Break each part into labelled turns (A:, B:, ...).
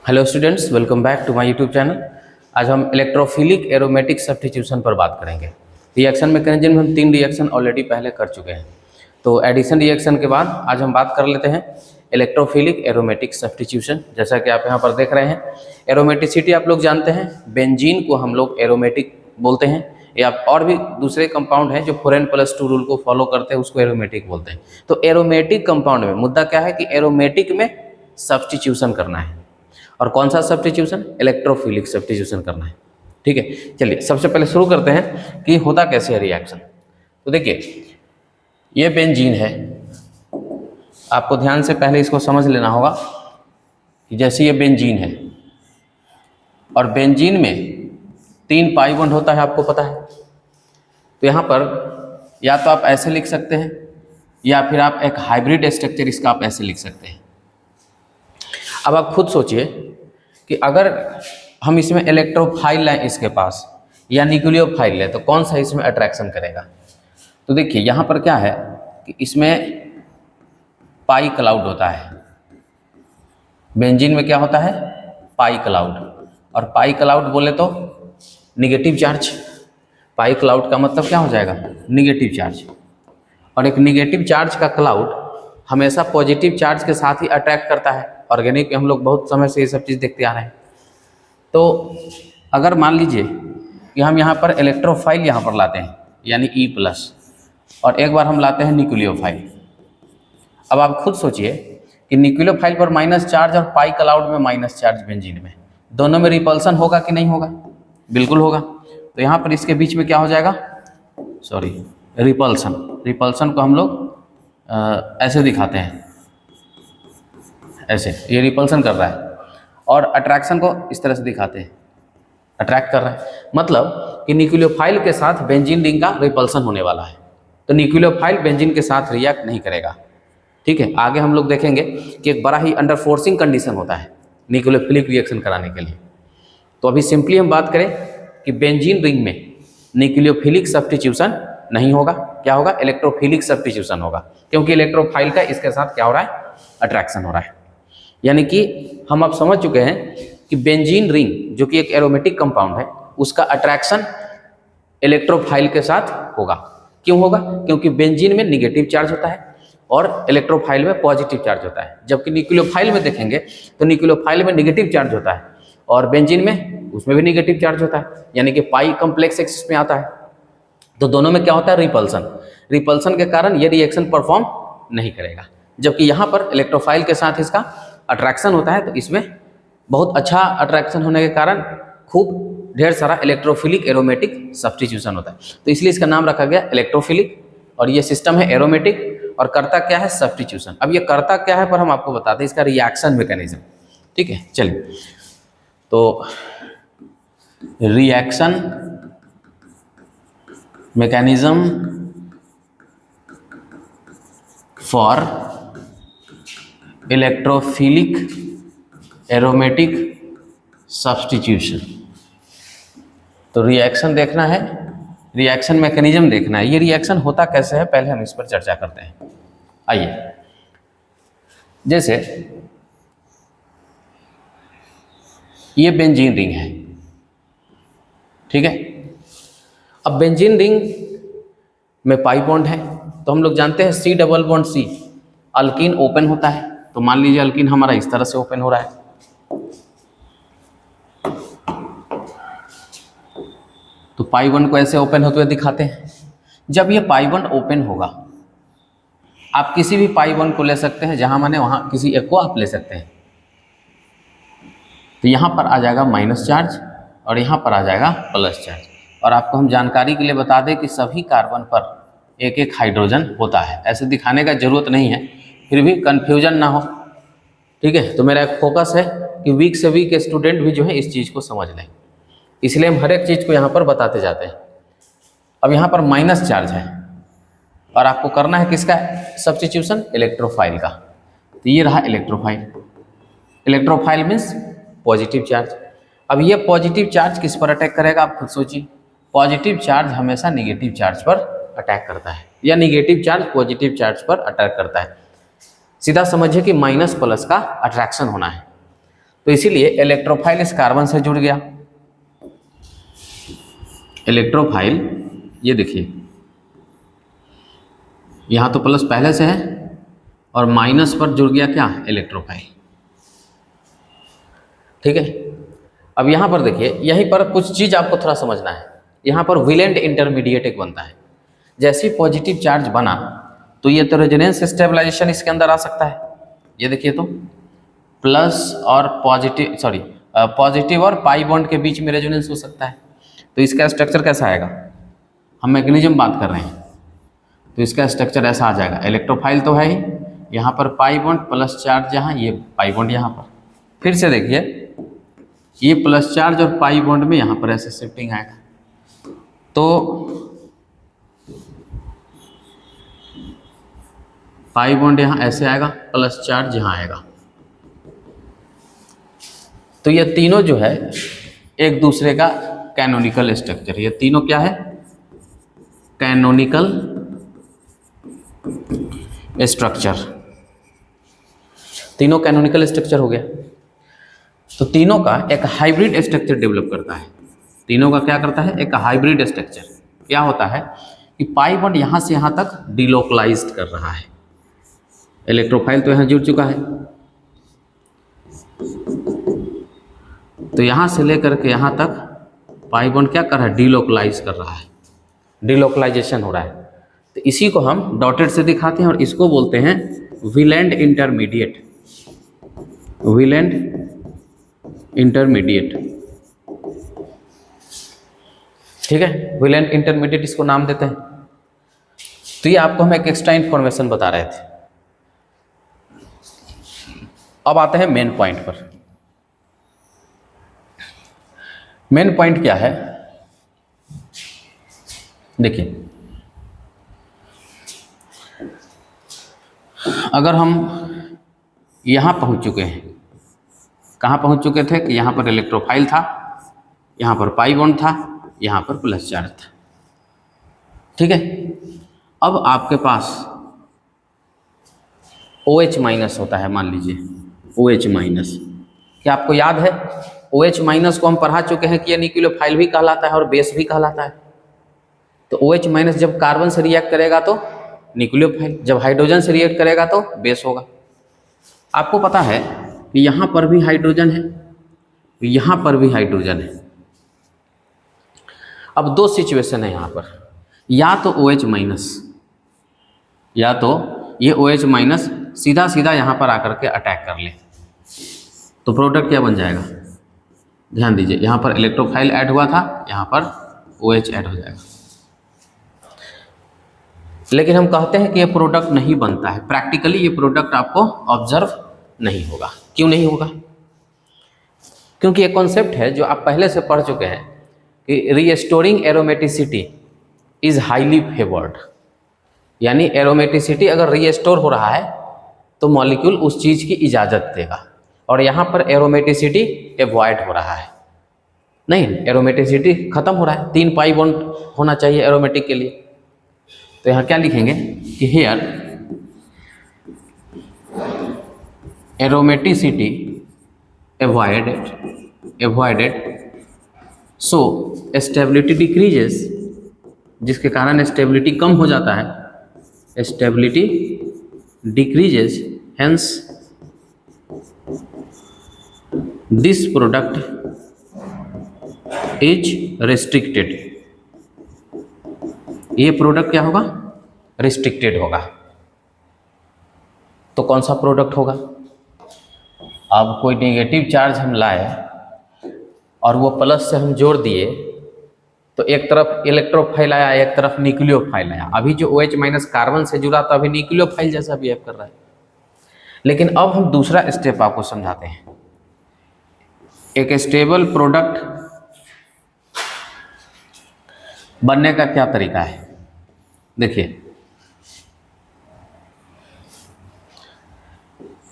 A: Hello students, welcome back to my YouTube channel. आज हम electrophilic aromatic substitution पर बात करेंगे। रिएक्शन मैकेनिज्म में हम 3 रिएक्शन ऑलरेडी पहले कर चुके हैं। तो एडिशन रिएक्शन के बाद आज हम बात कर लेते हैं इलेक्ट्रोफिलिक एरोमेटिक सब्स्टिट्यूशन। जैसा कि आप यहाँ पर देख रहे हैं, एरोमेटिसिटी आप लोग जानते हैं, बेंजीन को हम लोग एरोमेटिक बोलते हैं, या और भी दूसरे कंपाउंड हैं जो 4n+2 रूल को फॉलो करते हैं, उसको एरोमेटिक बोलते हैं। तो एरोमेटिक कंपाउंड में मुद्दा क्या है कि एरोमेटिक में सब्स्टिट्यूशन करना है। और कौन सा सब्स्टिट्यूशन? इलेक्ट्रोफिलिक सब्स्टिट्यूशन करना है। ठीक है, चलिए सबसे पहले शुरू करते हैं कि होता कैसे है रिएक्शन। तो देखिए, ये बेंजीन है, आपको ध्यान से पहले इसको समझ लेना होगा कि जैसे ये बेंजीन है और बेंजीन में 3 पाई बॉन्ड होता है, आपको पता है। तो यहाँ पर या तो आप ऐसे लिख सकते हैं या फिर आप एक हाइब्रिड स्ट्रक्चर इसका आप ऐसे लिख सकते हैं। अब आप खुद सोचिए कि अगर हम इसमें इलेक्ट्रोफाइल लें इसके पास या न्यूक्लियोफाइल लें तो कौन सा इसमें अट्रैक्शन करेगा। तो देखिए यहाँ पर क्या है कि इसमें पाई क्लाउड होता है, बेंजीन में क्या होता है? पाई क्लाउड। और पाई क्लाउड बोले तो निगेटिव चार्ज। पाई क्लाउड का मतलब क्या हो जाएगा? Negative charge. और एक निगेटिव चार्ज का क्लाउड हमेशा पॉजिटिव चार्ज के साथ ही अट्रैक्ट करता है। ऑर्गेनिक में हम लोग बहुत समय से ये सब चीज़ देखते आ रहे हैं। तो अगर मान लीजिए कि हम यहाँ पर इलेक्ट्रोफाइल यहाँ पर लाते हैं यानी E+, और एक बार हम लाते हैं न्यूक्लियोफाइल। अब आप खुद सोचिए कि न्यूक्लियोफाइल पर माइनस चार्ज और पाई क्लाउड में माइनस चार्ज बेंजीन में, दोनों में रिपल्सन होगा कि नहीं होगा? बिल्कुल होगा। तो यहाँ पर इसके बीच में क्या हो जाएगा? रिपल्सन। रिपल्सन को हम लोग ऐसे दिखाते हैं, ऐसे, ये रिपल्सन कर रहा है। और अट्रैक्शन को इस तरह से दिखाते हैं, अट्रैक्ट कर रहा है। मतलब कि न्यूक्लियोफाइल के साथ बेंजीन रिंग का रिपल्सन होने वाला है, तो न्यूक्लियोफाइल बेंजीन के साथ रिएक्ट नहीं करेगा। ठीक है, आगे हम लोग देखेंगे कि एक बड़ा ही अंडर फोर्सिंग कंडीशन होता है न्यूक्लियोफिलिक रिएक्शन कराने के लिए। तो अभी सिंपली हम बात करें कि बेंजीन रिंग में न्यूक्लियोफिलिक सब्स्टिट्यूशन नहीं होगा, क्या होगा? इलेक्ट्रोफिलिक सब्स्टिट्यूशन होगा, क्योंकि इलेक्ट्रोफाइल का इसके साथ क्या हो रहा है? अट्रैक्शन हो रहा है। यानी कि हम अब समझ चुके हैं कि बेंजीन रिंग जो कि एक एरोमेटिक कंपाउंड है, उसका अट्रैक्शन इलेक्ट्रोफाइल के साथ होगा। क्यों होगा? क्योंकि बेंजीन में निगेटिव चार्ज होता है और इलेक्ट्रोफाइल में पॉजिटिव चार्ज होता है। जबकि न्यूक्लियोफाइल में देखेंगे तो न्यूक्लियोफाइल में निगेटिव चार्ज होता है और बेंजीन में उसमें भी निगेटिव चार्ज होता है, यानी कि पाई कॉम्प्लेक्स एक्सिस में आता है। तो दोनों में क्या होता है? रिपल्सन। रिपल्सन के कारण ये रिएक्शन परफॉर्म नहीं करेगा। जबकि यहाँ पर इलेक्ट्रोफाइल के साथ इसका अट्रैक्शन होता है, तो इसमें बहुत अच्छा अट्रैक्शन होने के कारण खूब ढेर सारा इलेक्ट्रोफिलिक एरोमेटिक सब्स्टिट्यूशन होता है। तो इसलिए इसका नाम रखा गया इलेक्ट्रोफिलिक। और ये सिस्टम है एरोमेटिक, और करता क्या है? सब्स्टिट्यूशन। अब ये करता क्या है पर हम आपको बताते हैं इसका रिएक्शन मैकेनिज्म। ठीक है, चलिए। तो reaction mechanism for electrophilic aromatic substitution. तो रिएक्शन देखना है, रिएक्शन मैकेनिज्म देखना है। ये रिएक्शन होता कैसे है पहले हम इस पर चर्चा करते हैं। आइए, जैसे ये बेंजीन रिंग है, ठीक है। अब बेंजीन रिंग में पाई बॉन्ड है, तो हम लोग जानते हैं C+C अल्कीन ओपन होता है। तो मान लीजिए अल्कीन हमारा इस तरह से ओपन हो रहा है, तो पाई बॉन्ड को ऐसे ओपन होते हुए दिखाते हैं। जब ये पाई बॉन्ड ओपन होगा, आप किसी भी पाई बॉन्ड को ले सकते हैं, जहां माने वहां किसी एक को आप ले सकते हैं। तो यहाँ पर आ जाएगा माइनस चार्ज और यहाँ पर आ जाएगा प्लस चार्ज। और आपको हम जानकारी के लिए बता दें कि सभी कार्बन पर एक एक हाइड्रोजन होता है। ऐसे दिखाने का जरूरत नहीं है, फिर भी कन्फ्यूजन ना हो। ठीक है, तो मेरा एक फोकस है कि वीक से वीक स्टूडेंट भी जो है इस चीज़ को समझ लें, इसलिए हम हर एक चीज़ को यहाँ पर बताते जाते हैं। अब यहाँ पर माइनस चार्ज है और आपको करना है किसका सब्स्टिट्यूशन? इलेक्ट्रोफाइल का। तो ये रहा electrophile. Electrophile means positive charge. अब ये पॉजिटिव चार्ज किस पर अटैक करेगा? आप खुद सोचिए। पॉजिटिव चार्ज हमेशा निगेटिव चार्ज पर अटैक करता है, या निगेटिव चार्ज पॉजिटिव चार्ज पर अटैक करता है। सीधा समझिए कि माइनस प्लस का अट्रैक्शन होना है। तो इसीलिए इलेक्ट्रोफाइल इस कार्बन से जुड़ गया। इलेक्ट्रोफाइल ये देखिए, यहाँ तो प्लस पहले से है और माइनस पर जुड़ गया क्या, इलेक्ट्रोफाइल। ठीक है, अब यहाँ पर देखिए, यहीं पर कुछ चीज़ आपको थोड़ा समझना है। यहाँ पर विलेंट इंटरमीडिएट एक बनता है। जैसे ही पॉजिटिव चार्ज बना तो ये तो रेजोनेंस स्टेबलाइजेशन इसके अंदर आ सकता है। ये देखिए तो प्लस और पॉजिटिव, सॉरी पॉजिटिव और पाई बॉन्ड के बीच में रेजोनेंस हो सकता है। तो इसका स्ट्रक्चर कैसा आएगा, हम मैकेनिज्म बात कर रहे हैं, तो इसका स्ट्रक्चर ऐसा आ जाएगा। इलेक्ट्रोफाइल तो है ही, यहाँ पर पाई बॉन्ड प्लस चार्ज यहाँ, ये पाई बॉन्ड यहाँ पर। फिर से देखिए, ये प्लस चार्ज और पाई बॉन्ड में यहाँ पर ऐसे शिफ्टिंग आएगा। तो पाई बॉन्ड यहाँ ऐसे आएगा, प्लस चार्ज यहाँ आएगा। तो ये तीनों जो है एक दूसरे का कैनोनिकल स्ट्रक्चर। ये तीनों क्या है, कैनोनिकल स्ट्रक्चर। तीनों कैनोनिकल स्ट्रक्चर हो गया। तो तीनों का एक हाइब्रिड स्ट्रक्चर डेवलप करता है। तीनों का क्या करता है, एक हाइब्रिड स्ट्रक्चर। क्या होता है कि पाई बॉन्ड यहाँ से यहाँ तक डिलोकलाइज्ड कर रहा है। इलेक्ट्रोफाइल तो यहाँ जुड़ चुका है, तो यहाँ से लेकर के यहाँ तक पाई बॉन्ड क्या कर रहा है, डिलोकलाइज कर रहा है, डिलोकलाइजेशन हो रहा है। तो इसी को हम डॉटेड से दिखाते हैं और इसको बोलते हैं विलेंट इंटरमीडिएट। विलेंट इंटरमीडिएट, ठीक है, विलेंट इंटरमीडिएट इसको नाम देते हैं। तो ये आपको हम एक एक्स्ट्रा इन्फॉर्मेशन बता रहे थे। अब आते हैं मेन पॉइंट पर। मेन पॉइंट क्या है, देखिए, अगर हम यहाँ पहुँच चुके हैं, कहाँ पहुँच चुके थे कि यहाँ पर इलेक्ट्रोफाइल था, यहाँ पर पाई बॉन्ड था, यहाँ पर प्लस चार्ज था। ठीक है, अब आपके पास OH माइनस होता है, मान लीजिए OH माइनस। क्या आपको याद है, OH माइनस को हम पढ़ा चुके हैं कि ये न्यूक्लियोफाइल भी कहलाता है और बेस भी कहलाता है। तो OH माइनस जब कार्बन से रिएक्ट करेगा तो न्यूक्लियोफाइल, जब हाइड्रोजन से रिएक्ट करेगा तो बेस होगा। आपको पता है कि यहाँ पर भी हाइड्रोजन है, यहाँ पर भी हाइड्रोजन है। अब दो सिचुएशन है यहाँ पर, या तो OH माइनस, या तो ये OH माइनस सीधा सीधा यहाँ पर आकर के अटैक कर ले, तो प्रोडक्ट क्या बन जाएगा, ध्यान दीजिए, यहाँ पर इलेक्ट्रोफाइल ऐड हुआ था, यहाँ पर OH ऐड हो जाएगा। लेकिन हम कहते हैं कि ये प्रोडक्ट नहीं बनता है, प्रैक्टिकली ये प्रोडक्ट आपको ऑब्जर्व नहीं होगा। क्यों नहीं होगा, क्योंकि ये कॉन्सेप्ट है जो आप पहले से पढ़ चुके हैं कि restoring aromaticity is highly favoured. यानी एरोमेटिसिटी अगर रीस्टोर हो रहा है तो मॉलिक्यूल उस चीज़ की इजाज़त देगा, और यहाँ पर एरोमेटिसिटी एवॉइड हो रहा है। नहीं, एरोमेटिसिटी खत्म हो रहा है, 3 पाई बॉन्ड होना चाहिए एरोमेटिक के लिए। तो यहाँ क्या लिखेंगे कि here aromaticity avoided so stability decreases, जिसके कारण स्टेबिलिटी कम हो जाता है, stability decreases, hence this product is restricted. ये प्रोडक्ट क्या होगा, रिस्ट्रिक्टेड होगा। तो कौन सा प्रोडक्ट होगा, अब कोई नेगेटिव चार्ज हम लाए और वो प्लस से हम जोड़ दिए, तो एक तरफ इलेक्ट्रोफाइल आया, एक तरफ न्यूक्लियोफाइल आया। अभी जो OH माइनस कार्बन से जुड़ा था, अभी न्यूक्लियोफाइल जैसा बिहेव कर रहा है। लेकिन अब हम दूसरा स्टेप आपको समझाते हैं। एक स्टेबल प्रोडक्ट बनने का क्या तरीका है, देखिए,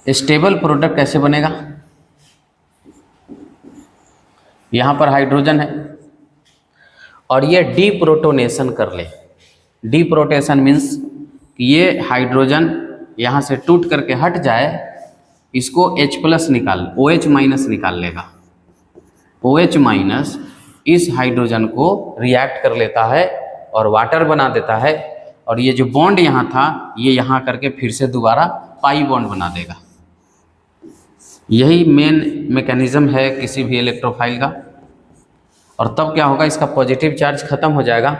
A: स्टेबल प्रोडक्ट कैसे बनेगा। यहाँ पर हाइड्रोजन है और ये डीप्रोटोनेशन कर ले। डीप्रोटेशन मीन्स कि ये हाइड्रोजन यहाँ से टूट करके हट जाए इसको H+ निकाल, OH- निकाल लेगा। OH- इस हाइड्रोजन को रिएक्ट कर लेता है और वाटर बना देता है, और ये जो बॉन्ड यहाँ था ये यहाँ करके फिर से दोबारा पाई बॉन्ड बना देगा। यही मेन मैकेनिज्म है किसी भी इलेक्ट्रोफाइल का। और तब क्या होगा, इसका पॉजिटिव चार्ज खत्म हो जाएगा,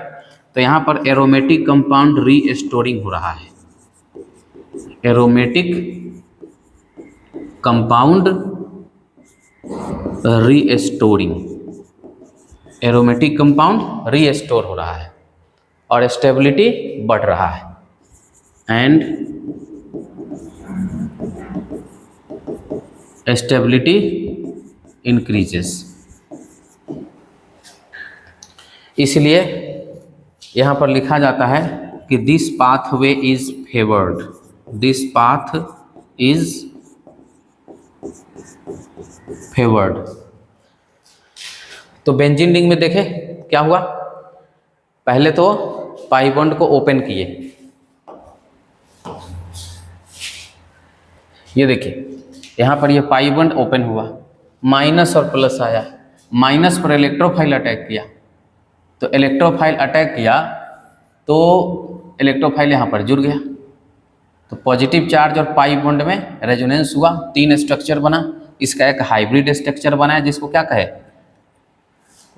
A: तो यहाँ पर एरोमेटिक कंपाउंड रीस्टोरिंग हो रहा है। Aromatic compound restoring, aromatic compound restore हो रहा है और स्टेबिलिटी बढ़ रहा है, एंड स्टेबिलिटी इंक्रीजेस। इसलिए यहाँ पर लिखा जाता है कि this pathway is favoured, this path is favoured. तो बेंजीन रिंग में देखें क्या हुआ, पहले तो पाई बॉन्ड को ओपन किए, ये देखिए यहाँ पर ये पाई बॉन्ड ओपन हुआ, माइनस और प्लस आया, माइनस पर इलेक्ट्रोफाइल अटैक किया, तो इलेक्ट्रोफाइल अटैक किया तो इलेक्ट्रोफाइल यहाँ पर जुड़ गया, तो पॉजिटिव चार्ज और पाई बॉन्ड में रेजोनेंस हुआ, 3 स्ट्रक्चर बना। इसका एक हाइब्रिड स्ट्रक्चर बना है जिसको क्या कहे,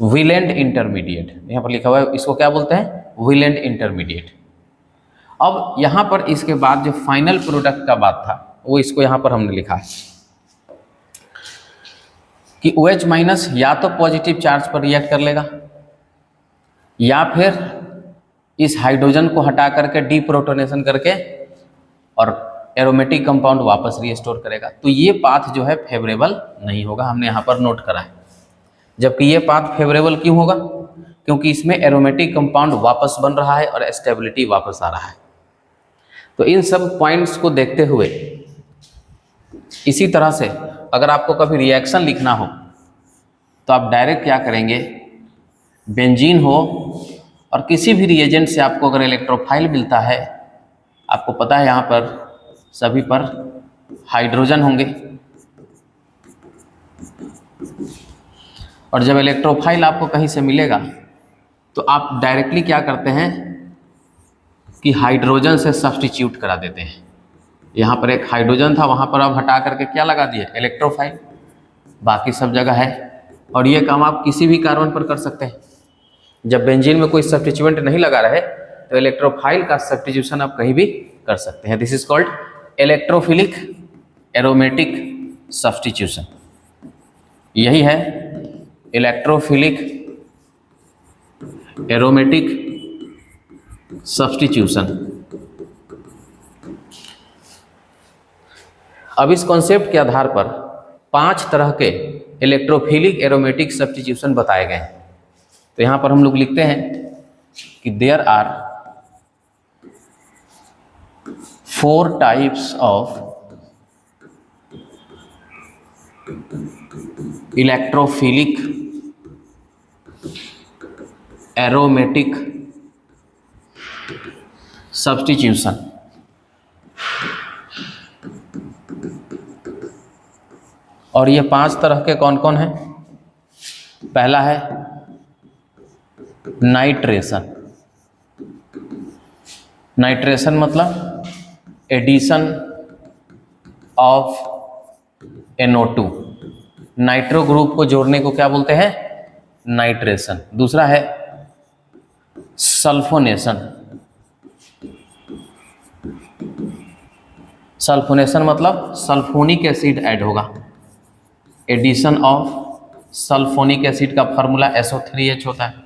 A: वैलेंट इंटरमीडिएट, यहाँ पर लिखा हुआ है, इसको क्या बोलते हैं, वैलेंट इंटरमीडिएट। अब यहाँ पर इसके बाद जो फाइनल प्रोडक्ट का बात था वो इसको यहाँ पर हमने लिखा है कि OH- या तो पॉजिटिव चार्ज पर रिएक्ट कर लेगा या फिर इस हाइड्रोजन को हटा करके डीप्रोटोनेशन करके और एरोमेटिक कंपाउंड वापस रीस्टोर करेगा। तो ये पाथ जो है फेवरेबल नहीं होगा, हमने यहाँ पर नोट करा है। जबकि ये पाथ फेवरेबल क्यों होगा, क्योंकि इसमें एरोमेटिक कंपाउंड वापस बन रहा है और स्टेबिलिटी वापस आ रहा है। तो इन सब पॉइंट्स को देखते हुए इसी तरह से अगर आपको कभी रिएक्शन लिखना हो तो आप डायरेक्ट क्या करेंगे, बेंजीन हो और किसी भी रिएजेंट से आपको अगर इलेक्ट्रोफाइल मिलता है, आपको पता है यहाँ पर सभी पर हाइड्रोजन होंगे, और जब इलेक्ट्रोफाइल आपको कहीं से मिलेगा तो आप डायरेक्टली क्या करते हैं कि हाइड्रोजन से सब्स्टिट्यूट करा देते हैं। यहाँ पर एक हाइड्रोजन था, वहाँ पर आप हटा करके क्या लगा दिए, इलेक्ट्रोफाइल, बाकी सब जगह है। और ये काम आप किसी भी कार्बन पर कर सकते हैं। जब बेंजीन में कोई सब्स्टिट्यूएंट नहीं लगा रहे तो इलेक्ट्रोफाइल का सब्स्टिट्यूशन आप कहीं भी कर सकते हैं। This is called electrophilic aromatic substitution. यही है इलेक्ट्रोफिलिक एरोमेटिक सब्स्टिट्यूशन। अब इस कॉन्सेप्ट के आधार पर 5 तरह के इलेक्ट्रोफिलिक एरोमेटिक सब्स्टिट्यूशन बताए गए हैं। तो यहाँ पर हम लोग लिखते हैं कि there are 4 types of electrophilic aromatic substitution. और ये 5 तरह के कौन कौन हैं? पहला है नाइट्रेशन। नाइट्रेशन मतलब addition of NO2, nitro group को जोड़ने को क्या बोलते हैं, नाइट्रेशन। दूसरा है सल्फोनेशन। सल्फोनेशन मतलब सल्फोनिक एसिड ऐड होगा, एडिशन ऑफ सल्फोनिक एसिड का फार्मूला SO3H होता है।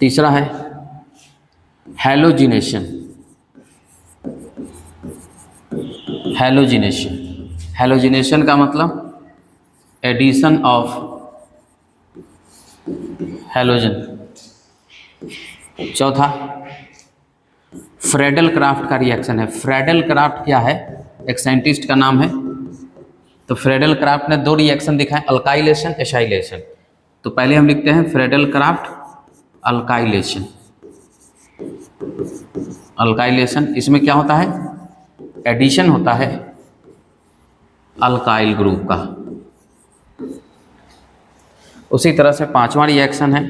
A: तीसरा है हैलोजिनेशन। हैलोजिनेशन, हैलोजिनेशन का मतलब एडिशन ऑफ हैलोजन। चौथा फ्रेडल क्राफ्ट का रिएक्शन है। फ्रेडल क्राफ्ट क्या है, एक साइंटिस्ट का नाम है। तो फ्रेडल क्राफ्ट ने 2 रिएक्शन दिखाए, अल्काइलेशन, एसाइलेशन। तो पहले हम लिखते हैं फ्रेडल क्राफ्ट अल्काइलेशन। अल्काइलेशन इसमें क्या होता है, एडिशन होता है अल्काइल ग्रुप का। उसी तरह से पांचवा रिएक्शन है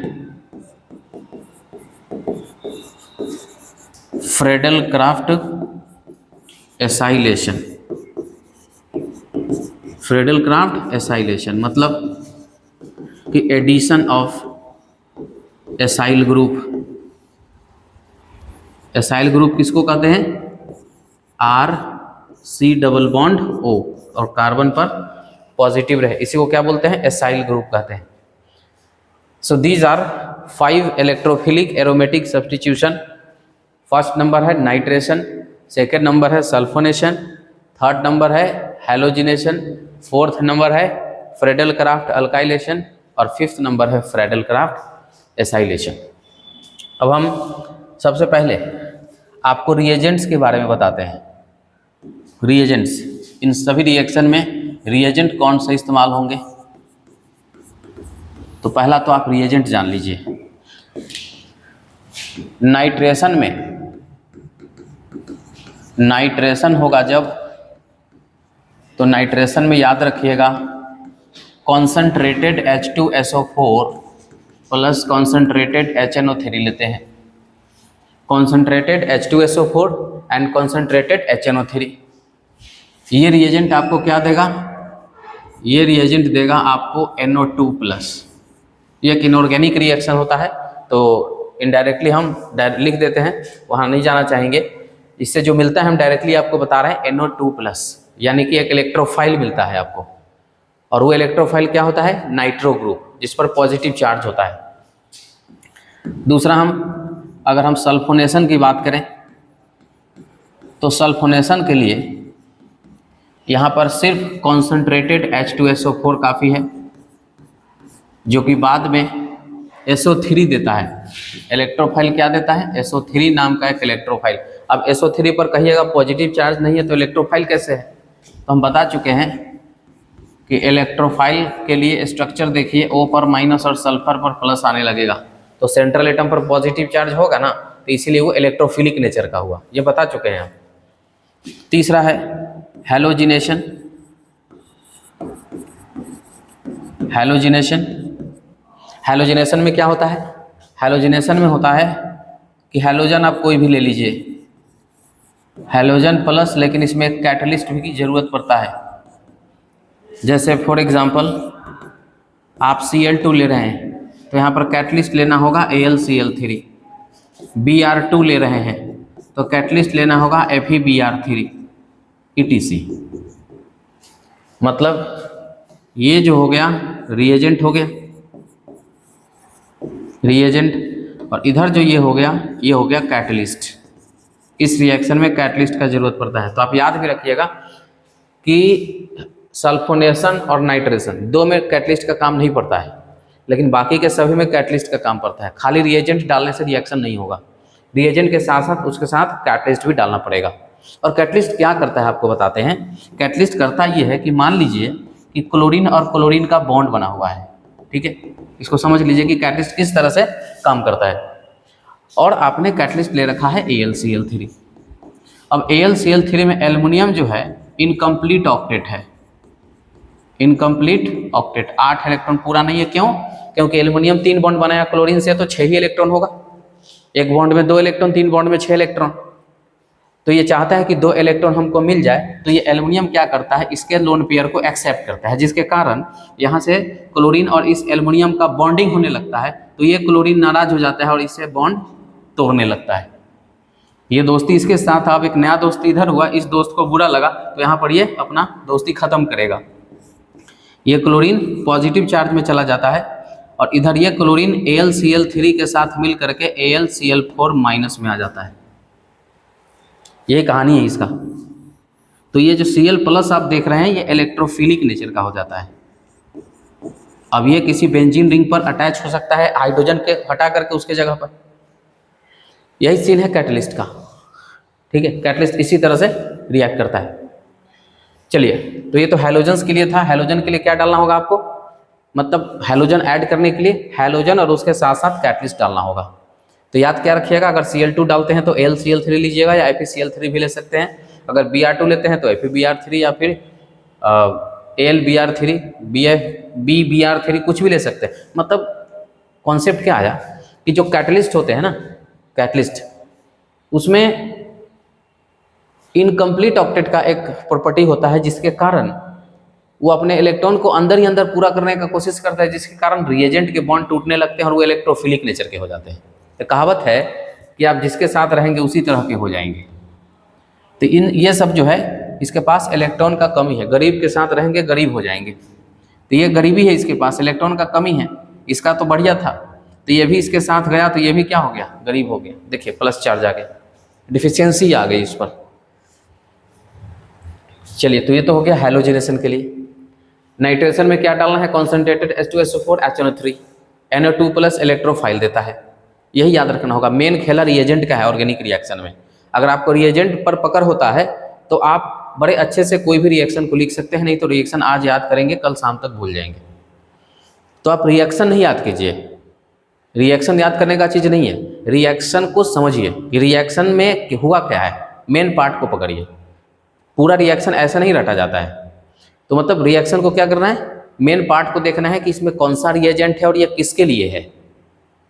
A: Friedel Crafts acylation. Friedel Crafts acylation मतलब कि addition of acyl group. Acyl group किसको कहते हैं? R C double bond O और कार्बन पर पॉजिटिव रहे, इसी को क्या बोलते हैं? एसाइल ग्रुप कहते हैं। So these are 5 electrophilic aromatic substitution. First number है नाइट्रेशन, सेकेंड नंबर है सल्फोनेशन, थर्ड नंबर है हैलोजिनेशन, फोर्थ नंबर है फ्रेडल क्राफ्ट अल्काइलेशन और फिफ्थ नंबर है फ्रेडल क्राफ्ट एसाइलेशन। अब हम सबसे पहले आपको रिएजेंट्स के बारे में बताते हैं। रिएजेंट्स, इन सभी रिएक्शन में रिएजेंट कौन से इस्तेमाल होंगे? तो पहला तो आप रिएजेंट जान लीजिए। नाइट्रेशन में नाइट्रेशन होगा जब, तो नाइट्रेशन में याद रखिएगा concentrated H2SO4 plus concentrated HNO3 लेते हैं। Concentrated H2SO4 and concentrated HNO3। ये रिएजेंट आपको क्या देगा? ये रिएजेंट देगा आपको NO2 प्लस। ये एक इनऑर्गेनिक रिएक्शन होता है, तो इनडायरेक्टली हम लिख देते हैं, वहाँ नहीं जाना चाहेंगे। इससे जो मिलता है हम डायरेक्टली आपको बता रहे हैं NO2 प्लस, यानी कि एक इलेक्ट्रोफाइल मिलता है आपको। और वो इलेक्ट्रोफाइल क्या होता है? नाइट्रो ग्रुप, जिस पर पॉजिटिव चार्ज होता है। दूसरा अगर हम सल्फोनेशन की बात करें तो सल्फोनेशन के लिए यहाँ पर सिर्फ कॉन्सनट्रेटेड H2SO4 काफ़ी है, जो कि बाद में SO3 देता है। इलेक्ट्रोफाइल क्या देता है? SO3 नाम का एक इलेक्ट्रोफाइल। अब SO3 पर कहिएगा पॉजिटिव चार्ज नहीं है तो इलेक्ट्रोफाइल कैसे है? तो हम बता चुके हैं कि इलेक्ट्रोफाइल के लिए स्ट्रक्चर देखिए, O पर माइनस और सल्फर पर प्लस आने लगेगा, तो सेंट्रल एटम पर पॉजिटिव चार्ज होगा ना, तो इसीलिए वो इलेक्ट्रोफिलिक नेचर का हुआ, ये बता चुके हैं हम। तीसरा है हैलोजिनेशन। हैलोजिनेशन हैलोजिनेशन में क्या होता है? हैलोजिनेशन में होता है कि हैलोजन आप कोई भी ले लीजिए, हैलोजन प्लस, लेकिन इसमें एक कैटलिस्ट की ज़रूरत पड़ता है। जैसे फॉर एग्जांपल आप Cl2 ले रहे हैं तो यहाँ पर कैटलिस्ट लेना होगा AlCl3। Br2 ले रहे हैं तो कैटलिस्ट लेना होगा FeBr3 ETC। मतलब ये जो हो गया रिएजेंट हो गया, रिएजेंट, और इधर जो ये हो गया कैटलिस्ट। इस रिएक्शन में कैटलिस्ट का जरूरत पड़ता है। तो आप याद भी रखिएगा कि सल्फोनेशन और नाइट्रेशन दो में कैटलिस्ट का काम नहीं पड़ता है, लेकिन बाकी के सभी में कैटलिस्ट का काम पड़ता है। खाली रिएजेंट डालने से रिएक्शन नहीं होगा, रिएजेंट के साथ साथ उसके साथ कैटलिस्ट भी डालना पड़ेगा। और कैटलिस्ट क्या करता है आपको बताते हैं। कैटलिस्ट करता ये है कि मान लीजिए कि क्लोरीन और क्लोरीन का बॉन्ड बना हुआ है, ठीक है, इसको समझ लीजिए कि कैटलिस्ट किस तरह से काम करता है। और आपने कैटलिस्ट ले रखा है AlCl3। अब AlCl3 में एल्युमिनियम जो है इनकम्प्लीट ऑक्टेट है, इनकम्प्लीट ऑक्टेट, 8 इलेक्ट्रॉन पूरा नहीं है। क्यों? क्योंकि एल्युमिनियम 3 बॉन्ड बनाया क्लोरीन से, तो 6 ही इलेक्ट्रॉन होगा। एक बॉन्ड में 2 इलेक्ट्रॉन, 3 बॉन्ड में 6 इलेक्ट्रॉन। तो ये चाहता है कि 2 इलेक्ट्रॉन हमको मिल जाए, तो ये एल्युमिनियम क्या करता है, इसके लोन पेयर को एक्सेप्ट करता है, जिसके कारण यहाँ से क्लोरीन और इस एल्युमिनियम का बॉन्डिंग होने लगता है। तो ये क्लोरीन नाराज हो जाता है और इससे बॉन्ड तोड़ने लगता है। ये दोस्ती इसके साथ, अब एक नया दोस्ती इधर हुआ, इस दोस्त को बुरा लगा तो यहाँ पर ये अपना दोस्ती खत्म करेगा। ये क्लोरीन पॉजिटिव चार्ज में चला जाता है और इधर ये क्लोरीन AlCl3 के साथ मिल करके AlCl4 माइनस में आ जाता है। ये कहानी है इसका। तो ये जो Cl प्लस आप देख रहे हैं ये इलेक्ट्रोफिलिक नेचर का हो जाता है। अब ये किसी बेंजीन रिंग पर अटैच हो सकता है हाइड्रोजन के हटा करके उसके जगह पर। यही सीन है कैटलिस्ट का, ठीक है। कैटलिस्ट इसी तरह से रिएक्ट करता है। चलिए, तो ये तो हैलोजन्स के लिए था। हैलोजन के लिए क्या डालना होगा आपको, मतलब हैलोजन ऐड करने के लिए हैलोजन और उसके साथ साथ कैटलिस्ट डालना होगा। तो याद क्या रखिएगा, अगर Cl2 डालते हैं तो AlCl3 लीजिएगा या FeCl3 भी ले सकते हैं। अगर Br2 लेते हैं तो FeBr3 या फिर AlBr3 BbR3 कुछ भी ले सकते हैं। मतलब कॉन्सेप्ट क्या आया कि जो कैटलिस्ट होते हैं ना, कैटलिस्ट, उसमें इनकम्प्लीट ऑक्टेट का एक प्रॉपर्टी होता है जिसके कारण वो अपने इलेक्ट्रॉन को अंदर ही अंदर पूरा करने का कोशिश करता है, जिसके कारण रिएजेंट के बॉन्ड टूटने लगते हैं और वो इलेक्ट्रोफिलिक नेचर के हो जाते हैं। तो कहावत है कि आप जिसके साथ रहेंगे उसी तरह के हो जाएंगे। तो ये सब जो है इसके पास इलेक्ट्रॉन का कमी है, गरीब के साथ रहेंगे गरीब हो जाएंगे। तो ये गरीबी है, इसके पास इलेक्ट्रॉन का कमी है, इसका तो बढ़िया था, तो ये भी इसके साथ गया तो ये भी क्या हो गया, गरीब हो गया। देखिए प्लस चार्ज आ गया, डिफिशियंसी आ गई इस पर। चलिए, तो ये तो हो गया हैलोजिनेशन के लिए। नाइट्रेशन में क्या डालना है, concentrated H2SO4 HNO3 NO2 plus electrophile देता है, यही याद रखना होगा। मेन खेला रिएजेंट का है ऑर्गेनिक रिएक्शन में। अगर आपको रिएजेंट पर पकड़ होता है तो आप बड़े अच्छे से कोई भी रिएक्शन को लिख सकते हैं, नहीं तो रिएक्शन आज याद करेंगे कल शाम तक भूल जाएंगे। तो आप रिएक्शन नहीं याद कीजिए, रिएक्शन याद करने का चीज़ नहीं है, रिएक्शन को समझिए कि रिएक्शन में हुआ क्या है, मेन पार्ट को पकड़िए। पूरा रिएक्शन ऐसा नहीं रटा जाता है। तो मतलब रिएक्शन को क्या करना है, मेन पार्ट को देखना है कि इसमें कौन सा रिएजेंट है और ये किसके लिए है,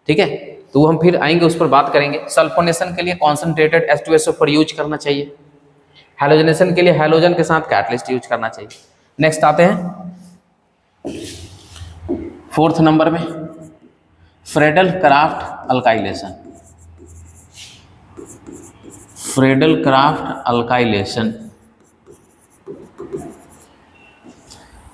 A: ठीक है। तो हम फिर आएंगे उस पर बात करेंगे। सल्फोनेशन के लिए कॉन्सेंट्रेटेड H2SO4 यूज करना चाहिए, हैलोजनेशन के लिए हैलोजन के साथ कैटलिस्ट यूज करना चाहिए। नेक्स्ट आते हैं 4th नंबर में Friedel Crafts alkylation. Friedel Crafts alkylation,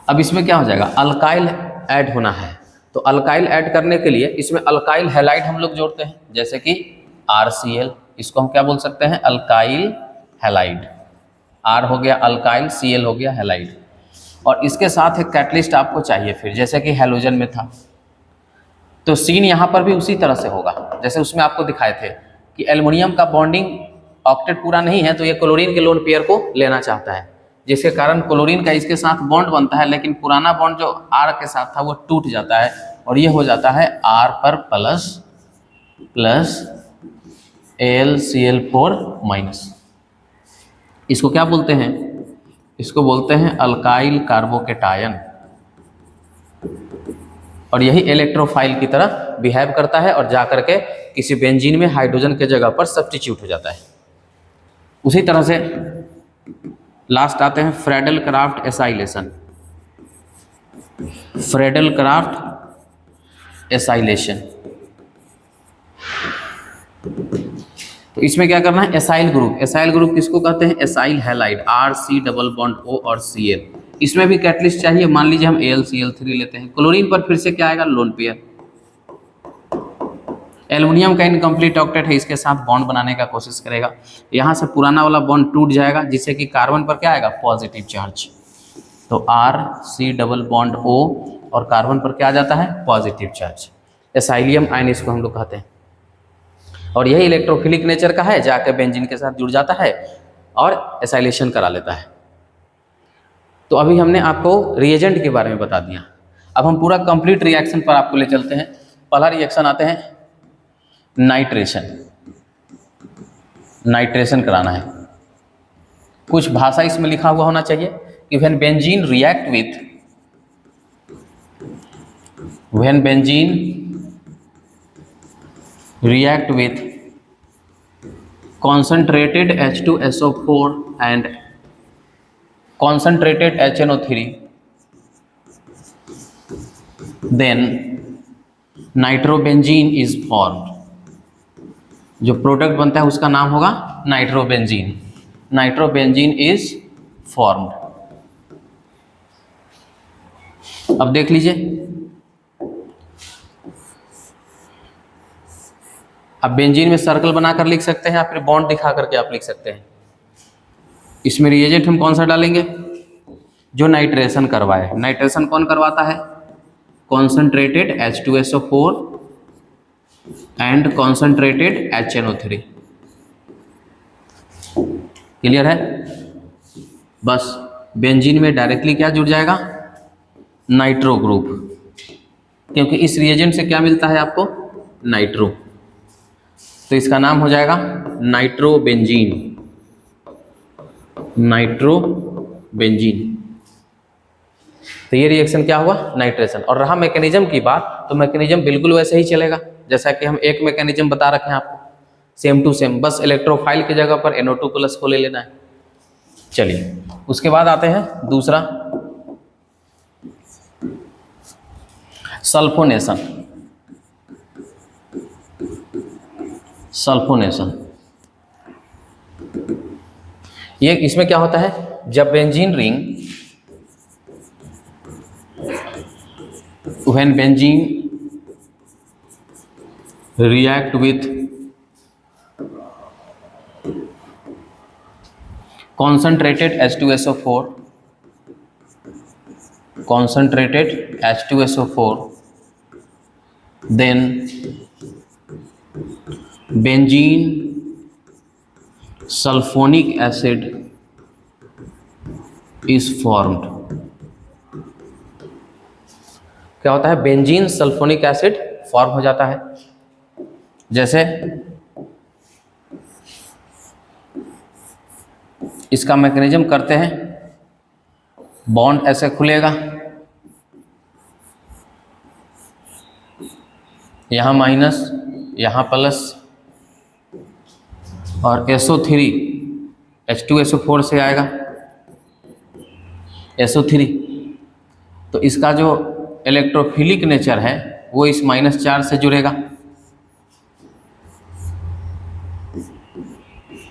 A: अब इसमें क्या हो जाएगा, अल्काइल ऐड होना है। तो अल्काइल ऐड करने के लिए इसमें अल्काइल हैलाइड हम लोग जोड़ते हैं, जैसे कि RCl, इसको हम क्या बोल सकते हैं, अल्काइल हैलाइड। R हो गया अल्काइल, Cl हो गया हैलाइड। और इसके साथ एक कैटलिस्ट आपको चाहिए फिर, जैसे कि हैलोजन में था। तो सीन यहाँ पर भी उसी तरह से होगा जैसे उसमें आपको दिखाए थे कि एल्युमिनियम का बॉन्डिंग ऑक्टेट पूरा नहीं है, तो ये क्लोरीन के लोन पेयर को लेना चाहता है, जिसके कारण क्लोरीन का इसके साथ बॉन्ड बनता है, लेकिन पुराना बॉन्ड जो R के साथ था वो टूट जाता है और ये हो जाता है R पर प्लस प्लस AlCl4 माइनस। इसको क्या बोलते हैं, इसको बोलते हैं अल्काइल कार्बोकेटायन। और यही इलेक्ट्रोफाइल की तरह बिहेव करता है और जाकर के किसी बेंजीन में हाइड्रोजन के जगह पर सब्स्टिट्यूट हो जाता है। उसी तरह से लास्ट आते हैं Friedel Crafts acylation. Friedel Crafts acylation, तो इसमें क्या करना है, एसाइल ग्रुप। एसाइल ग्रुप किसको कहते हैं, acyl halide, RC double bond O और Cl। इसमें भी कैटलिस्ट चाहिए, मान लीजिए हम AlCl3 लेते हैं, क्लोरीन पर फिर से क्या आएगा, लोन पेयर। एल्युमिनियम का इनकम्प्लीट ऑक्टेट है, इसके साथ बॉन्ड बनाने का कोशिश करेगा, यहाँ से पुराना वाला बॉन्ड टूट जाएगा, जिससे कि कार्बन पर क्या आएगा, पॉजिटिव चार्ज। तो RC डबल बॉन्ड O और कार्बन पर क्या आ जाता है, पॉजिटिव चार्ज। एसाइलियम आयन इसको हम लोग कहते हैं। और यही इलेक्ट्रोफिलिक नेचर का है, जाकर बेंजीन के साथ जुड़ जाता है और एसाइलेशन करा लेता है। तो अभी हमने आपको रिएजेंट के बारे में बता दिया। अब हम पूरा कंप्लीट रिएक्शन पर आपको ले चलते हैं। पहला रिएक्शन आते हैं नाइट्रेशन। नाइट्रेशन कराना है, कुछ भाषा इसमें लिखा हुआ होना चाहिए कि when benzene react with, when benzene react with concentrated H2SO4 and concentrated HNO3, then nitrobenzene is formed। जो प्रोडक्ट बनता है उसका नाम होगा नाइट्रोबेंजीन। Nitrobenzene is formed. अब देख लीजिए, आप बेंजीन में सर्कल बनाकर लिख सकते हैं या फिर बॉन्ड दिखा करके आप लिख सकते हैं। इसमें रिएजेंट हम कौन सा डालेंगे, जो नाइट्रेशन करवाए। नाइट्रेशन कौन करवाता है, concentrated H2SO4 and concentrated HNO3। Clear है, बस बेंजीन में डायरेक्टली क्या जुड़ जाएगा, नाइट्रो ग्रुप, क्योंकि इस रिएजेंट से क्या मिलता है आपको, नाइट्रो। तो इसका नाम हो जाएगा नाइट्रोबेंजीन। नाइट्रोबेंजीन। तो ये रिएक्शन क्या हुआ, नाइट्रेशन। और रहा मैकेनिज्म की बात, तो मैकेनिज्म बिल्कुल वैसे ही चलेगा जैसा कि हम एक मैकेनिज्म बता रखे हैं आपको, सेम टू सेम, बस इलेक्ट्रोफाइल की जगह पर NO2+ को ले लेना है। चलिए उसके बाद आते हैं दूसरा, सल्फोनेशन। सल्फोनेशन ये इसमें क्या होता है, जब benzene ring, when benzene react with concentrated H2SO4, then benzene sulfonic acid is formed। क्या होता है, बेंजीन सल्फोनिक एसिड फॉर्म हो जाता है। जैसे इसका मैकेनिज्म करते हैं, बॉन्ड ऐसे खुलेगा, यहाँ माइनस, यहाँ प्लस, और SO3 H2SO4 से आएगा SO3, तो इसका जो इलेक्ट्रोफिलिक नेचर है वो इस -चार्ज से जुड़ेगा।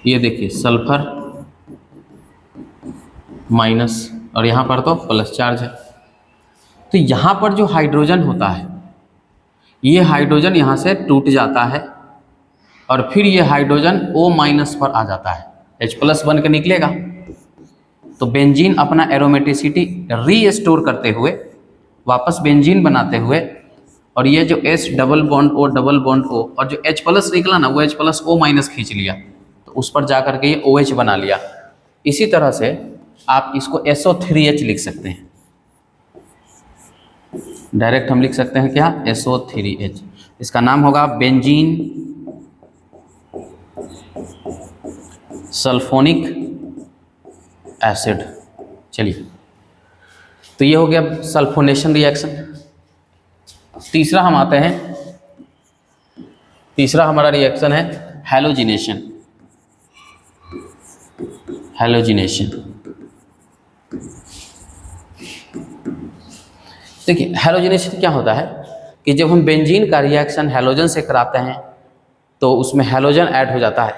A: ये देखिए सल्फर माइनस, और यहाँ पर तो प्लस चार्ज है। तो यहाँ पर जो हाइड्रोजन होता है, ये हाइड्रोजन यहाँ से टूट जाता है और फिर ये हाइड्रोजन O- पर आ जाता है, H+ बन के निकलेगा। तो बेंजीन अपना एरोमेटिसिटी रीस्टोर करते हुए, वापस बेंजीन बनाते हुए, और ये जो H डबल बॉन्ड O और जो H+ निकला ना, वो H+ O- खींच लिया, तो उस पर जा करके ये OH बना लिया। इसी तरह से आप इसको SO3H लिख सकते हैं, डायरेक्ट हम लिख सकते हैं क्या, SO3H। इसका नाम होगा बेंजीन सल्फोनिक एसिड। चलिए, तो ये हो गया सल्फोनेशन रिएक्शन। तीसरा हम आते हैं, तीसरा हमारा रिएक्शन है हैलोजिनेशन। हैलोजिनेशन, देखिए हैलोजिनेशन क्या होता है कि जब हम बेंजीन का रिएक्शन हैलोजन से कराते हैं तो उसमें हैलोजन ऐड हो जाता है।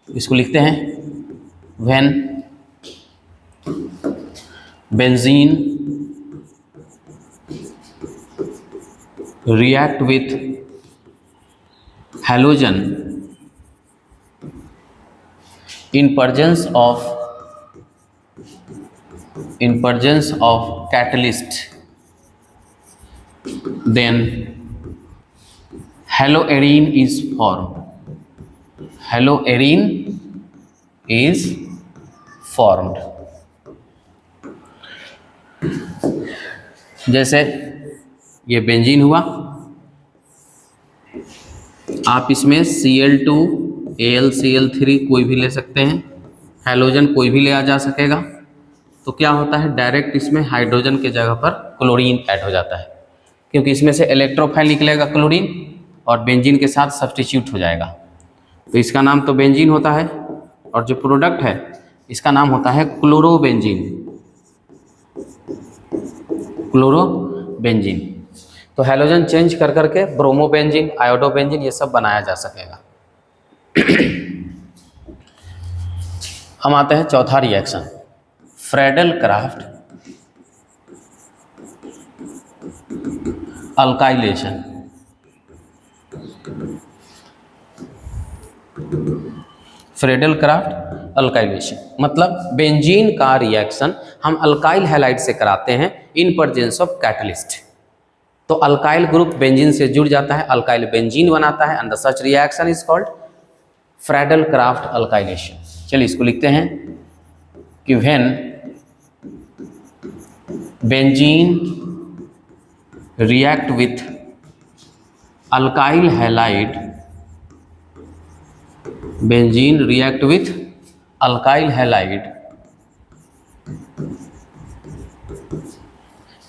A: इसको लिखते हैं, when benzene react with halogen in presence of catalyst, then haloarine is formed। haloarine is formed। जैसे ये बेंजीन हुआ, आप इसमें Cl2 AlCl3 कोई भी ले सकते हैं, हैलोजन कोई भी ले आ जा सकेगा। तो क्या होता है, डायरेक्ट इसमें हाइड्रोजन के जगह पर क्लोरीन ऐड हो जाता है, क्योंकि इसमें से इलेक्ट्रोफाइल निकलेगा क्लोरीन और बेंजीन के साथ सब्स्टिट्यूट हो जाएगा। तो इसका नाम तो बेंजीन होता है, और जो प्रोडक्ट है इसका नाम होता है क्लोरोबेंजीन। क्लोरोबेंजीन। तो हैलोजन चेंज कर करके ब्रोमोबेंजीन, आयोडोबेंजीन, ये सब बनाया जा सकेगा। हम आते हैं चौथा reaction, Friedel Crafts alkylation. Friedel Crafts alkylation मतलब बेंजीन का रिएक्शन हम अल्काइल हैलाइड से कराते हैं इन प्रेजेंस ऑफ कैटलिस्ट। तो अल्काइल ग्रुप बेंजीन से जुड़ जाता है, अल्काइल बेंजीन बनाता है, and the such reaction is called Friedel Crafts alkylation. चलिए इसको लिखते हैं कि when benzene react with alkyl halide, benzene react with alkyl halide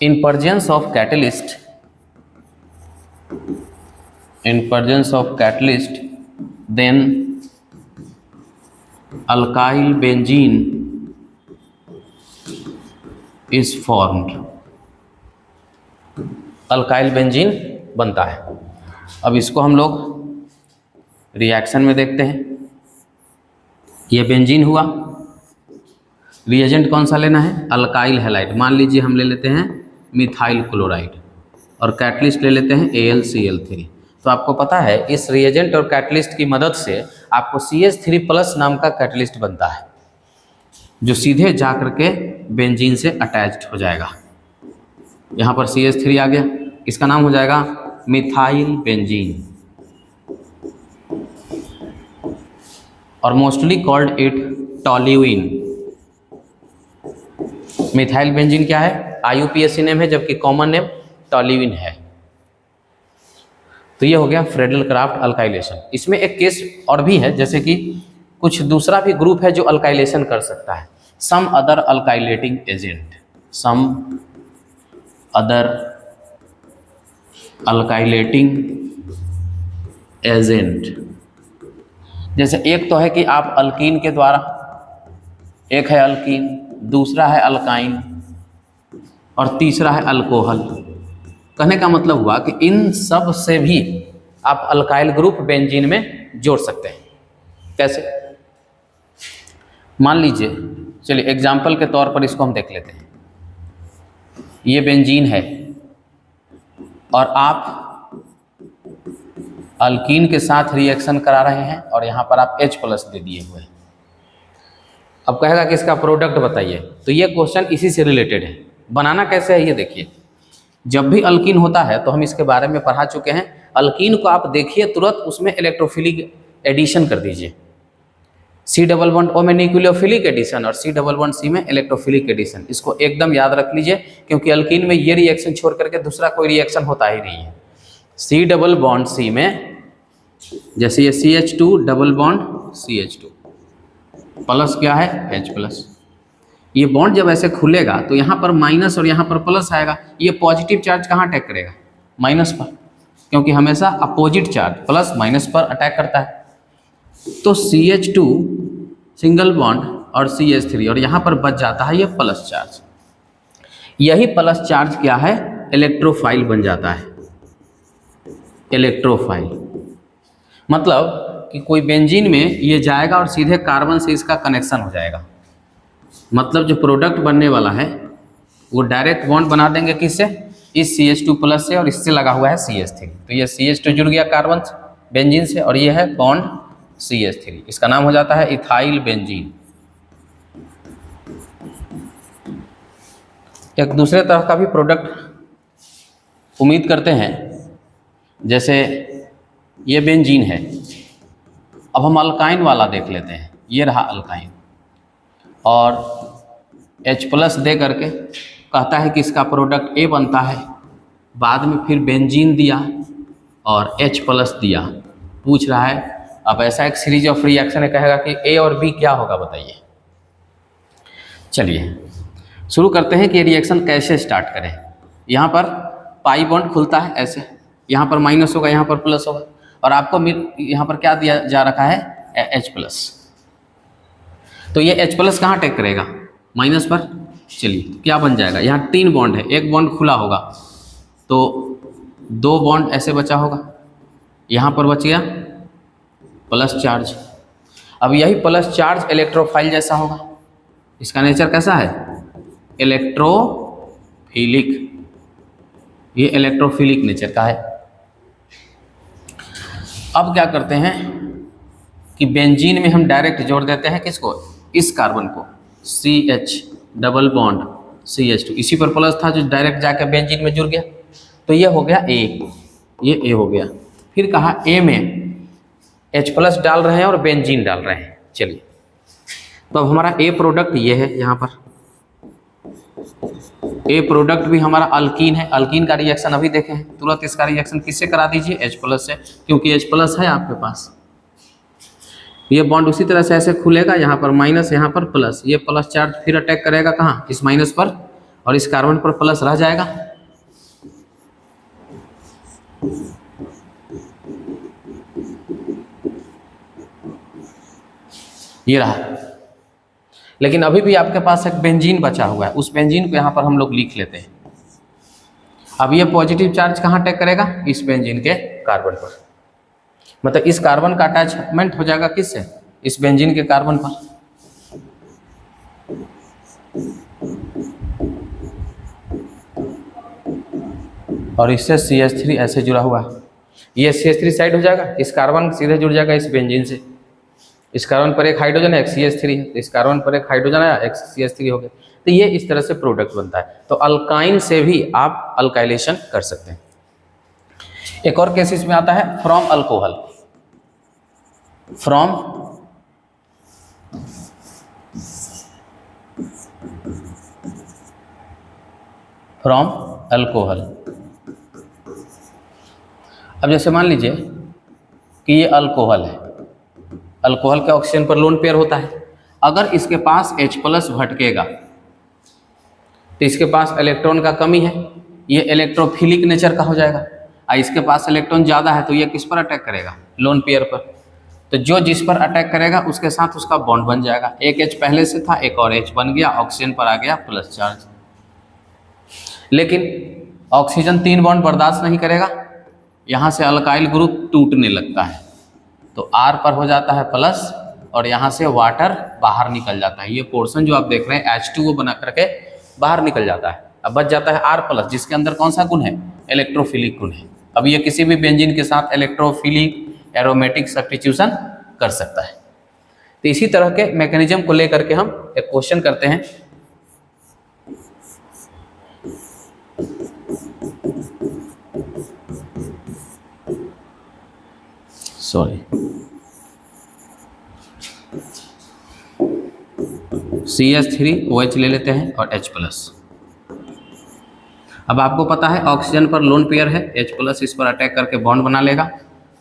A: in presence of catalyst then alkyl benzene is formed, alkyl benzene बनता है। अब इसको हम लोग रिएक्शन में देखते हैं। ये बेंजीन हुआ, रिएजेंट कौन सा लेना है, अल्काइल हैलाइड। मान लीजिए हम ले लेते हैं मिथाइल क्लोराइड और कैटलिस्ट ले लेते हैं AlCl3। तो आपको पता है इस रिएजेंट और कैटलिस्ट की मदद से आपको CH3+ नाम का कैटलिस्ट बनता है, जो सीधे जा करके बेंजीन से अटैच्ड हो जाएगा। यहाँ पर CH3 आ गया, इसका नाम हो जाएगा मिथाइल बेंजीन और mostly called it toluene. Methyl benzene क्या है, IUPAC नेम है, जबकि कॉमन नेम टॉल्यूइन है। तो ये हो गया फ्रेडल क्राफ्ट अल्काइलेशन। इसमें एक केस और भी है, जैसे कि कुछ दूसरा भी ग्रुप है जो अल्काइलेशन कर सकता है, some other alkylating agent, some other alkylating agent. जैसे एक तो है कि आप अल्कीन के द्वारा, एक है अल्कीन, दूसरा है अल्काइन और तीसरा है अल्कोहल। कहने का मतलब हुआ कि इन सब से भी आप अल्काइल ग्रुप बेंजीन में जोड़ सकते हैं। कैसे, मान लीजिए, चलिए एग्जाम्पल के तौर पर इसको हम देख लेते हैं। ये बेंजीन है और आप अल्कीन के साथ रिएक्शन करा रहे हैं और यहाँ पर आप H+ दे दिए हुए हैं। अब कहेगा कि इसका प्रोडक्ट बताइए, तो ये क्वेश्चन इसी से रिलेटेड है। बनाना कैसे है ये देखिए। जब भी अल्कीन होता है तो हम इसके बारे में पढ़ा चुके हैं। अल्कीन को आप देखिए, तुरंत उसमें इलेक्ट्रोफिलिक एडिशन कर दीजिए। C++ में न्यूक्लियोफिलिक एडिशन और C++ में इलेक्ट्रोफिलिक एडिशन। इसको एकदम याद रख लीजिए, क्योंकि अल्कीन में ये रिएक्शन छोड़ करके दूसरा कोई रिएक्शन होता ही नहीं है। C++ में जैसे ये CH2 CH2 प्लस क्या है H+। ये बॉन्ड जब ऐसे खुलेगा तो यहाँ पर माइनस और यहाँ पर प्लस आएगा। ये पॉजिटिव चार्ज कहाँ अटैक करेगा, माइनस पर, क्योंकि हमेशा अपोजिट चार्ज प्लस माइनस पर अटैक करता है। तो CH2 सिंगल बॉन्ड और CH3 और यहाँ पर बच जाता है ये प्लस चार्ज। यही प्लस चार्ज क्या है, इलेक्ट्रोफाइल बन जाता है। इलेक्ट्रोफाइल मतलब कि कोई बेंजीन में ये जाएगा और सीधे कार्बन से इसका कनेक्शन हो जाएगा। मतलब जो प्रोडक्ट बनने वाला है वो डायरेक्ट बॉन्ड बना देंगे किससे, इस CH2+ से, और इससे लगा हुआ है CH3। तो ये CH2 जुड़ गया कार्बन बेंजीन से और ये है बॉन्ड CH3। इसका नाम हो जाता है इथाइल बेंजीन। एक दूसरे तरह का भी प्रोडक्ट उम्मीद करते हैं, जैसे ये बेंजीन है। अब हम अल्काइन वाला देख लेते हैं। ये रहा अल्काइन और H+ दे करके कहता है कि इसका प्रोडक्ट A बनता है। बाद में फिर बेंजीन दिया और H+ दिया। पूछ रहा है, अब ऐसा एक सीरीज ऑफ रिएक्शन है, कहेगा कि A और B क्या होगा बताइए। चलिए शुरू करते हैं कि रिएक्शन कैसे स्टार्ट करें। यहाँ पर पाई बॉन्ड खुलता है ऐसे, यहाँ पर माइनस होगा, यहाँ पर प्लस होगा, और आपको यहाँ पर क्या दिया जा रखा है, H+। तो ये H+ कहाँ अटैक करेगा, माइनस पर। चलिए क्या बन जाएगा, यहाँ 3 बॉन्ड है, एक बॉन्ड खुला होगा तो 2 बॉन्ड ऐसे बचा होगा, यहाँ पर बच गया प्लस चार्ज। अब यही प्लस चार्ज इलेक्ट्रोफाइल जैसा होगा। इसका नेचर कैसा है, इलेक्ट्रोफिलिक। ये इलेक्ट्रोफिलिक नेचर का है। अब क्या करते हैं कि बेंजीन में हम डायरेक्ट जोड़ देते हैं किसको, इस कार्बन को, CH डबल बॉन्ड CH2। इसी पर प्लस था जो डायरेक्ट जाकर बेंजीन में जुड़ गया। तो ये हो गया A, ये A हो गया। फिर कहा A में H+ डाल रहे हैं और बेंजीन डाल रहे हैं। चलिए तो अब हमारा A प्रोडक्ट ये है, यहाँ पर A प्रोडक्ट भी हमारा अल्कीन है। अल्कीन का रिएक्शन अभी देखे हैं, तुरंत इसका रिएक्शन किससे करा दीजिए, H+ से, क्योंकि H+ है आपके पास। ये बॉन्ड उसी तरह से ऐसे खुलेगा, यहाँ पर माइनस, यहाँ पर प्लस। ये प्लस चार्ज फिर अटैक करेगा कहाँ, इस माइनस पर, और इस कार्बन पर प्लस रह जाएगा। ये रहा। लेकिन अभी भी आपके पास एक बेंजीन बचा हुआ है, उस बेंजीन को यहाँ पर हम लोग लिख लेते हैं। अब ये पॉजिटिव चार्ज कहाँ अटैक करेगा? इस बेंजीन के कार्बन पर। मतलब इस कार्बन का अटैचमेंट हो जाएगा किससे? इस बेंजीन के कार्बन पर। और इससे CH3 ऐसे जुड़ा हुआ है, ये CH3 साइड हो जाएगा, इस कार्बन सीधे जुड़ जाएगा इस बेंजीन से। इस कार्बन पर एक हाइड्रोजन है, एक CH3 है, इस कार्बन पर एक हाइड्रोजन आया, एक CH3 हो गया। तो ये इस तरह से प्रोडक्ट बनता है। तो अल्काइन से भी आप अल्काइलेशन कर सकते हैं। एक और केस इसमें आता है फ्रॉम अल्कोहल। From alcohol. अब जैसे मान लीजिए कि ये अल्कोहल है, अल्कोहल के ऑक्सीजन पर लोन पेयर होता है। अगर इसके पास H+ भटकेगा तो इसके पास इलेक्ट्रॉन का कमी है, ये इलेक्ट्रोफिलिक नेचर का हो जाएगा। और इसके पास इलेक्ट्रॉन ज़्यादा है तो ये किस पर अटैक करेगा? लोन पेयर पर। तो जो जिस पर अटैक करेगा उसके साथ उसका बॉन्ड बन जाएगा। एक H पहले से था, एक और H बन गया, ऑक्सीजन पर आ गया प्लस चार्ज। लेकिन ऑक्सीजन 3 बॉन्ड बर्दाश्त नहीं करेगा, यहाँ से अल्काइल ग्रुप टूटने लगता है, तो R पर हो जाता है प्लस और यहाँ से वाटर बाहर निकल जाता है। ये पोर्शन जो आप देख रहे हैं H2O बना करके बाहर निकल जाता है। अब बच जाता है R+, जिसके अंदर कौन सा गुण है? इलेक्ट्रोफिलिक गुण है। अब ये किसी भी बेंजीन के साथ इलेक्ट्रोफिलिक एरोमेटिक सब्स्टिट्यूशन कर सकता है। तो इसी तरह के मैकेनिज्म को लेकर के हम एक क्वेश्चन करते हैं। सॉरी, CH3OH ले लेते हैं और H+। अब आपको पता है ऑक्सीजन पर लोन पेयर है, H+ इस पर अटैक करके बॉन्ड बना लेगा,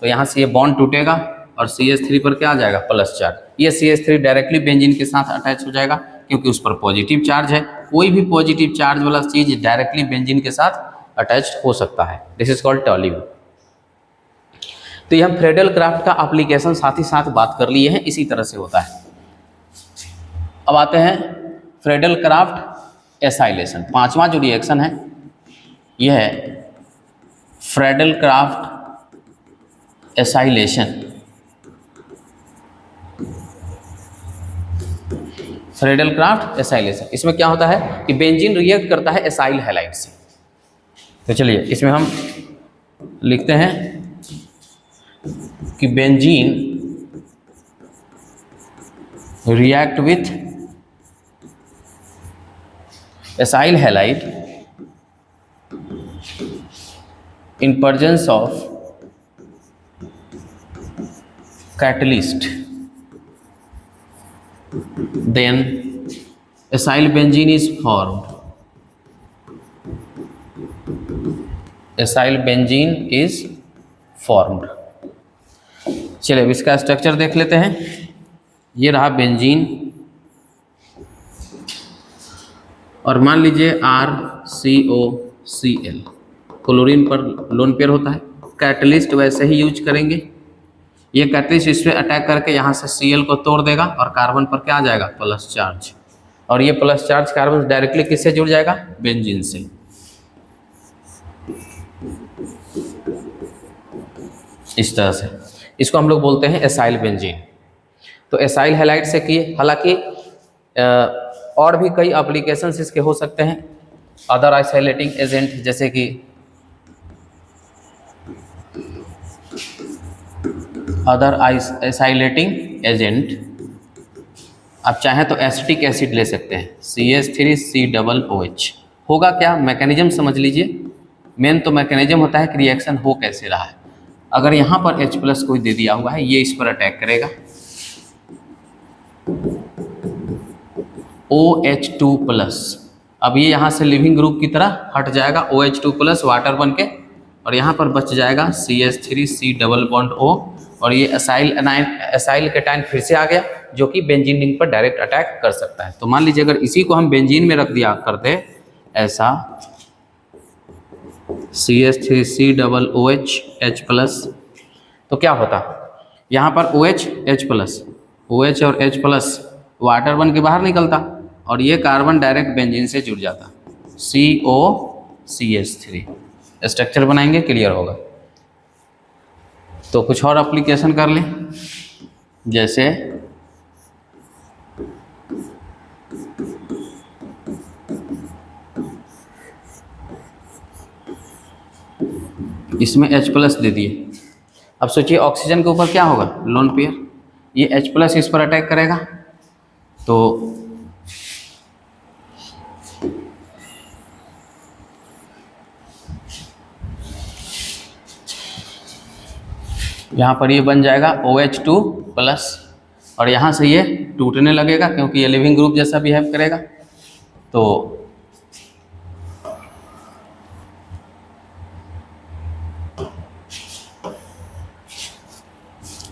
A: तो यहाँ से ये बॉन्ड टूटेगा और CH3 पर क्या आ जाएगा? Plus charge. ये CH3 डायरेक्टली बेंजीन के साथ अटैच हो जाएगा क्योंकि उस पर पॉजिटिव चार्ज है। कोई भी पॉजिटिव चार्ज वाला चीज डायरेक्टली बेंजीन के साथ अटैच हो सकता है। This is called टॉल्यून। तो ये हम फ्रेडल क्राफ्ट का एप्लीकेशन साथ ही साथ बात कर लिए हैं, इसी तरह से होता है। अब आते हैं फ्रेडल क्राफ्ट एसाइलेशन। पांचवा जो रिएक्शन है यह है Friedel Crafts acylation. Friedel Crafts acylation, इसमें क्या होता है कि बेंजीन रिएक्ट करता है एसाइल हैलाइड से। तो चलिए इसमें हम लिखते हैं कि benzene react with acyl halide in presence of catalyst, then acyl benzene is formed. Acyl benzene is formed. चलिए अब इसका स्ट्रक्चर देख लेते हैं। ये रहा बेंजीन और मान लीजिए RCOCl क्लोरीन पर लोन पेयर होता है। कैटलिस्ट वैसे ही यूज करेंगे। ये कैटलिस्ट इस पर अटैक करके यहाँ से Cl को तोड़ देगा और कार्बन पर क्या आ जाएगा? Plus charge. और ये प्लस चार्ज कार्बन डायरेक्टली किससे जुड़ जाएगा? बेंजीन से। इस तरह से इसको हम लोग बोलते हैं एसाइल बेंजीन। तो एसाइल हैलाइड से किए, हालांकि और भी कई एप्लीकेशंस इसके हो सकते हैं। अदर आइसोलेटिंग एजेंट जैसे कि अदर एसाइलेटिंग एजेंट, आप चाहें तो एसिटिक एसिड ले सकते हैं, CH3COOH। होगा क्या? मैकेनिज्म समझ लीजिए। मेन तो मैकेनिज्म होता है कि रिएक्शन हो कैसे रहा है। अगर यहाँ पर H+ कोई दे दिया हुआ है, ये इस पर अटैक करेगा, OH2+। अब ये यहाँ से लिविंग ग्रुप की तरह हट जाएगा, OH2+ वाटर बन के, और यहाँ पर बच जाएगा CH3C+O, और ये एसाइल कैटायन फिर से आ गया जो कि बेंजीन रिंग पर डायरेक्ट अटैक कर सकता है। तो मान लीजिए अगर इसी को हम बेंजीन में रख दिया करते ऐसा CH3COOH H+, तो क्या होता, यहाँ पर OH H+, OH और H+ वाटर बन के बाहर निकलता और ये कार्बन डायरेक्ट बेंजीन से जुड़ जाता, COCH3 स्ट्रक्चर बनाएंगे, क्लियर होगा। तो कुछ और एप्लीकेशन कर लें, जैसे इसमें H+ दे दिए। अब सोचिए ऑक्सीजन के ऊपर क्या होगा, लोन पेयर, ये H+ इस पर अटैक करेगा तो यहाँ पर ये बन जाएगा OH2+, और यहाँ से ये टूटने लगेगा क्योंकि ये लिविंग ग्रुप जैसा बिहेव करेगा। तो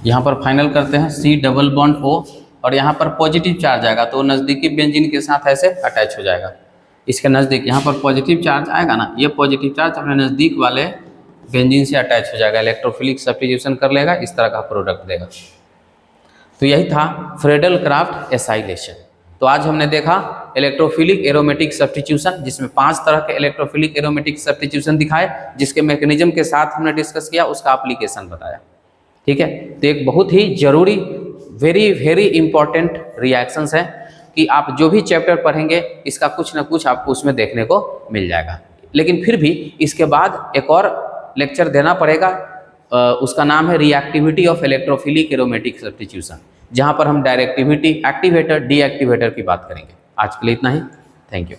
A: यहाँ पर फाइनल करते हैं C+O, और यहाँ पर पॉजिटिव चार्ज आएगा तो नज़दीकी बेंजीन के साथ ऐसे अटैच हो जाएगा। इसके नज़दीक यहाँ पर पॉजिटिव चार्ज आएगा ना, ये पॉजिटिव चार्ज अपने नज़दीक वाले बेंजीन से अटैच हो जाएगा, इलेक्ट्रोफिलिक सब्स्टिट्यूशन कर लेगा, इस तरह का प्रोडक्ट देगा। तो यही था फ्रेडल क्राफ्ट एसाइलेशन। तो आज हमने देखा इलेक्ट्रोफिलिक एरोमेटिक सब्स्टिट्यूशन, जिसमें 5 तरह के इलेक्ट्रोफिलिक एरोमेटिक सब्स्टिट्यूशन दिखाए, जिसके मैकेनिज्म के साथ हमने डिस्कस किया, उसका एप्लीकेशन बताया। ठीक है, तो एक बहुत ही जरूरी, वेरी वेरी इंपॉर्टेंट रिएक्शंस है कि आप जो भी चैप्टर पढ़ेंगे इसका कुछ ना कुछ आपको उसमें देखने को मिल जाएगा। लेकिन फिर भी इसके बाद एक और लेक्चर देना पड़ेगा, उसका नाम है reactivity of electrophilic aromatic substitution, जहाँ पर हम डायरेक्टिविटी, एक्टिवेटर, डीएक्टिवेटर की बात करेंगे। आज के लिए इतना ही, थैंक यू।